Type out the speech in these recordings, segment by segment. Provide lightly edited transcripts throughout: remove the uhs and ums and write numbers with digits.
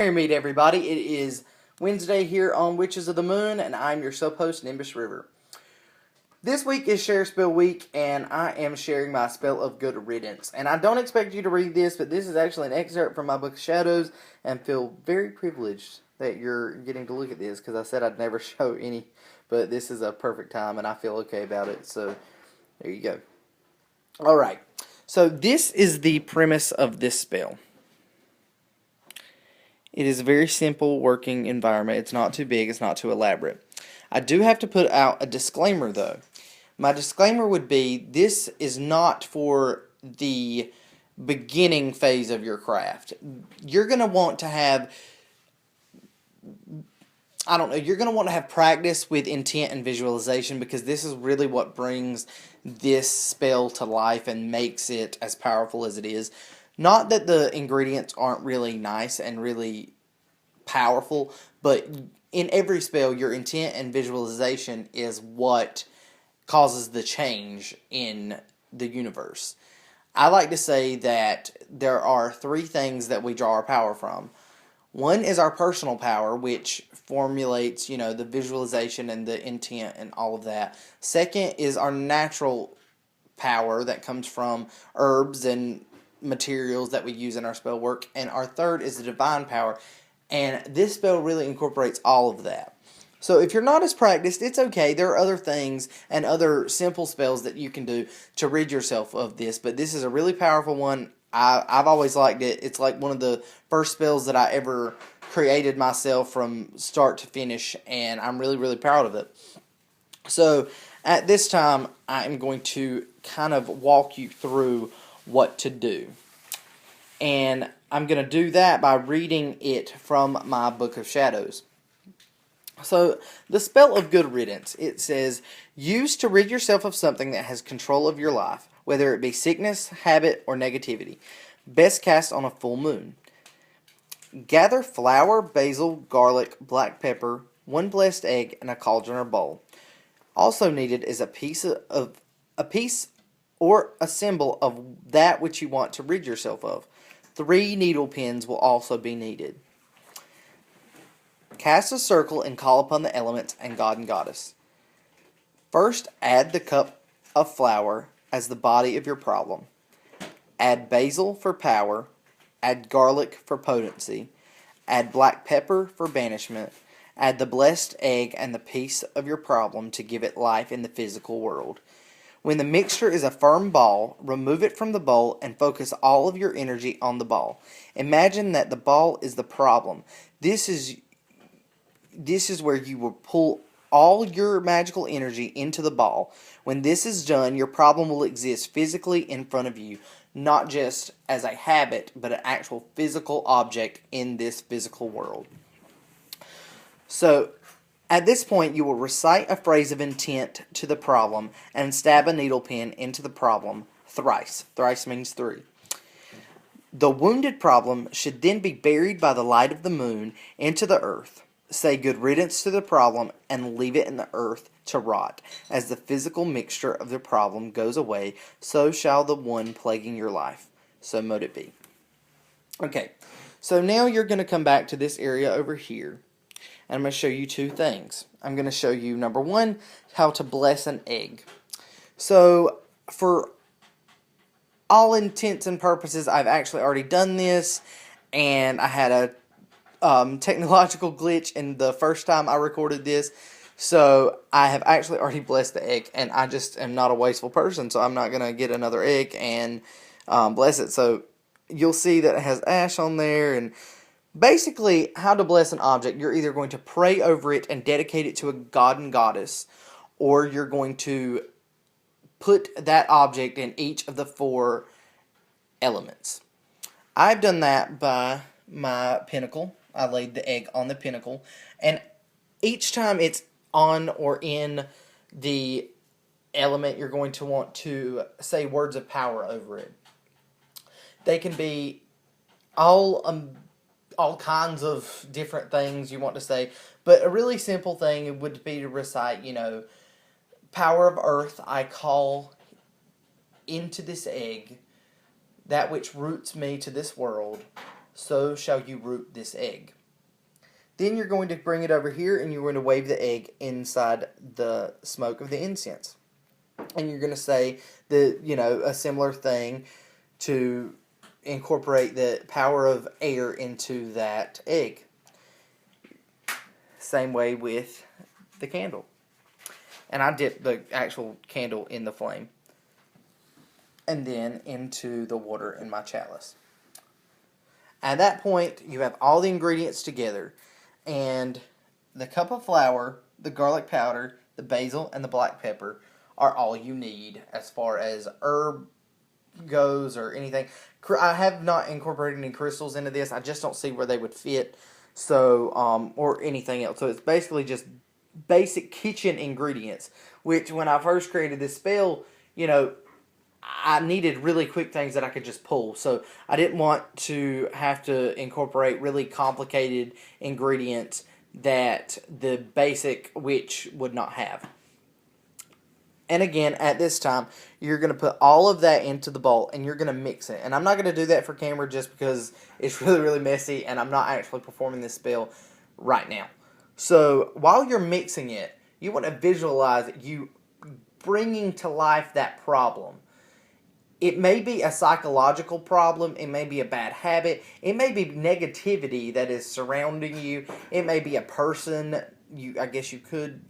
Merry meet everybody. It is Wednesday here on Witches of the Moon, and I'm your sub-host, Nimbus River. This week is Share Spell Week, and I am sharing my spell of Good Riddance. And I don't expect you to read this, but this is actually an excerpt from my book Shadows, and feel very privileged that you're getting to look at this, because I said I'd never show any, but this is a perfect time, and I feel okay about it, so there you go. Alright, so this is the premise of this spell. It is a very simple working environment. It's not too big, it's not too elaborate. I do have to put out a disclaimer though. My disclaimer would be this is not for the beginning phase of your craft. You're going to want to have, you're going to want to have practice with intent and visualization, because this is really what brings this spell to life and makes it as powerful as it is. Not that the ingredients aren't really nice and really powerful, but in every spell, your intent and visualization is what causes the change in the universe. I like to say that there are three things that we draw our power from. One is our personal power, which formulates, the visualization and the intent and all of that. Second is our natural power that comes from herbs and materials that we use in our spell work, and our third is the divine power, and this spell really incorporates all of that. So if you're not as practiced, it's okay. There are other things and other simple spells that you can do to rid yourself of this, but this is a really powerful one. I've always liked it. It's like one of the first spells that I ever created myself from start to finish, and I'm really, really proud of it. So at this time, I'm going to kind of walk you through what to do. And I'm going to do that by reading it from my Book of Shadows. So, the spell of Good Riddance, it says, use to rid yourself of something that has control of your life, whether it be sickness, habit, or negativity. Best cast on a full moon. Gather flour, basil, garlic, black pepper, one blessed egg, and a cauldron or bowl. Also needed is a piece or a symbol of that which you want to rid yourself of. 3 needle pins will also be needed. Cast a circle and call upon the elements and god and goddess. First, add the cup of flour as the body of your problem. Add basil for power. Add garlic for potency. Add black pepper for banishment. Add the blessed egg and the piece of your problem to give it life in the physical world. When the mixture is a firm ball, remove it from the bowl and focus all of your energy on the ball. Imagine that the ball is the problem. This is where you will pull all your magical energy into the ball. When this is done, your problem will exist physically in front of you, not just as a habit, but an actual physical object in this physical world. So, at this point, you will recite a phrase of intent to the problem and stab a needle pin into the problem thrice. Thrice means 3. The wounded problem should then be buried by the light of the moon into the earth. Say good riddance to the problem and leave it in the earth to rot. As the physical mixture of the problem goes away, so shall the one plaguing your life. So mote it be. Okay, so now you're going to come back to this area over here. And I'm going to show you 2 things. I'm going to show you, number 1, how to bless an egg. So, for all intents and purposes, I've actually already done this, and I had a technological glitch in the first time I recorded this, so I have actually already blessed the egg, and I just am not a wasteful person, so I'm not going to get another egg and bless it. So, you'll see that it has ash on there, and basically, how to bless an object, you're either going to pray over it and dedicate it to a god and goddess, or you're going to put that object in each of the 4 elements. I've done that by my pinnacle. I laid the egg on the pinnacle, and each time it's on or in the element, you're going to want to say words of power over it. They can be all kinds of different things you want to say, but a really simple thing would be to recite, power of earth, I call into this egg that which roots me to this world. so shall you root this egg. Then you're going to bring it over here and you're going to wave the egg inside the smoke of the incense. And you're going to say a similar thing to incorporate the power of air into that egg. Same way with the candle. And I dip the actual candle in the flame and then into the water in my chalice. At that point, you have all the ingredients together, and the cup of flour, the garlic powder, the basil, and the black pepper are all you need as far as herb goes or anything. I have not incorporated any crystals into this. I just don't see where they would fit, or anything else. So it's basically just basic kitchen ingredients, which when I first created this spell, I needed really quick things that I could just pull. So I didn't want to have to incorporate really complicated ingredients that the basic witch would not have. And again, at this time, you're going to put all of that into the bowl and you're going to mix it. And I'm not going to do that for camera just because it's really, really messy and I'm not actually performing this spell right now. So while you're mixing it, you want to visualize you bringing to life that problem. It may be a psychological problem. It may be a bad habit. It may be negativity that is surrounding you. It may be a person. I guess you could,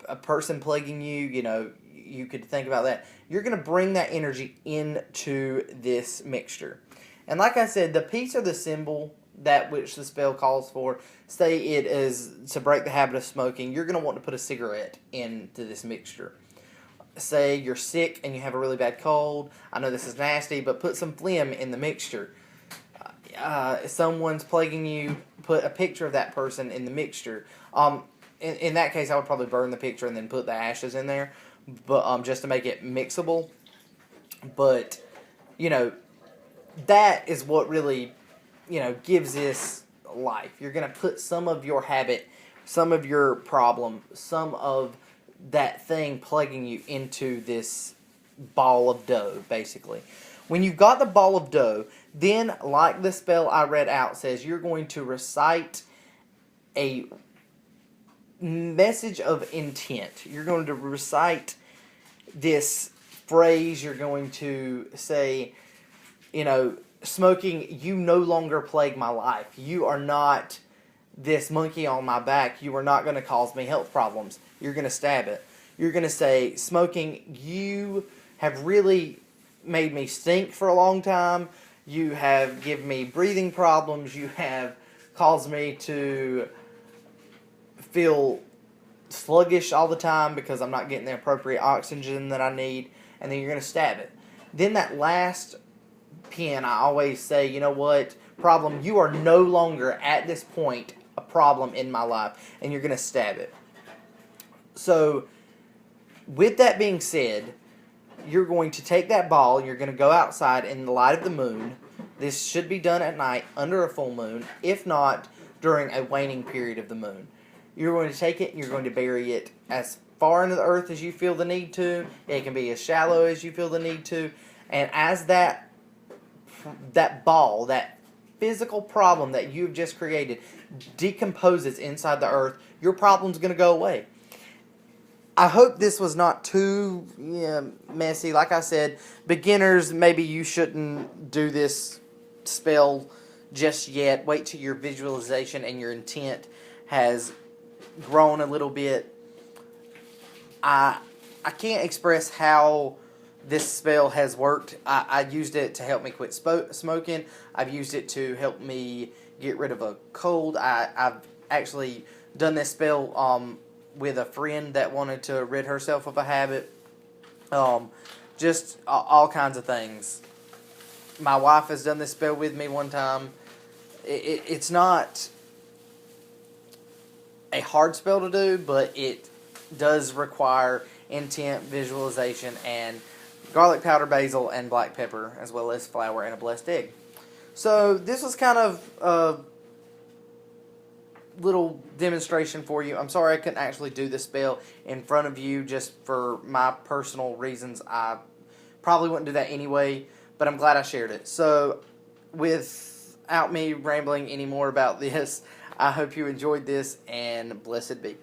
a person plaguing you. You could think about that. You're going to bring that energy into this mixture. And like I said, the piece or the symbol that which the spell calls for, say it is to break the habit of smoking, you're going to want to put a cigarette into this mixture. Say you're sick and you have a really bad cold. I know this is nasty, but put some phlegm in the mixture. If someone's plaguing you, put a picture of that person in the mixture. In that case, I would probably burn the picture and then put the ashes in there, but just to make it mixable. But that is what really gives this life. You're gonna put some of your habit, some of your problem, some of that thing plaguing you into this ball of dough, basically. When you've got the ball of dough, then, like the spell I read out says, you're going to recite a message of intent. You're going to recite this phrase. You're going to say, smoking, you no longer plague my life. You are not this monkey on my back. You are not going to cause me health problems. You're going to stab it. You're going to say, smoking, you have really made me stink for a long time. You have given me breathing problems. You have caused me to feel sluggish all the time because I'm not getting the appropriate oxygen that I need. And then you're going to stab it. Then that last pin, I always say, you know what, problem, you are no longer at this point a problem in my life. And you're going to stab it. So, with that being said, you're going to take that ball, you're going to go outside in the light of the moon. This should be done at night under a full moon, if not during a waning period of the moon. You're going to take it and you're going to bury it as far into the earth as you feel the need to. It can be as shallow as you feel the need to. And as that ball, that physical problem that you've just created, decomposes inside the earth, your problem's going to go away. I hope this was not too messy. Like I said, beginners, maybe you shouldn't do this spell just yet. Wait till your visualization and your intent has grown a little bit. I can't express how this spell has worked. I used it to help me quit smoking. I've used it to help me get rid of a cold. I've actually done this spell with a friend that wanted to rid herself of a habit. Just all kinds of things. My wife has done this spell with me one time. It's not a hard spell to do, but it does require intent, visualization, and garlic powder, basil, and black pepper, as well as flour and a blessed egg. So this was kind of a little demonstration for you. I'm sorry I couldn't actually do the spell in front of you just for my personal reasons. I probably wouldn't do that anyway, but I'm glad I shared it. So with without me rambling any more about this, I hope you enjoyed this, and blessed be.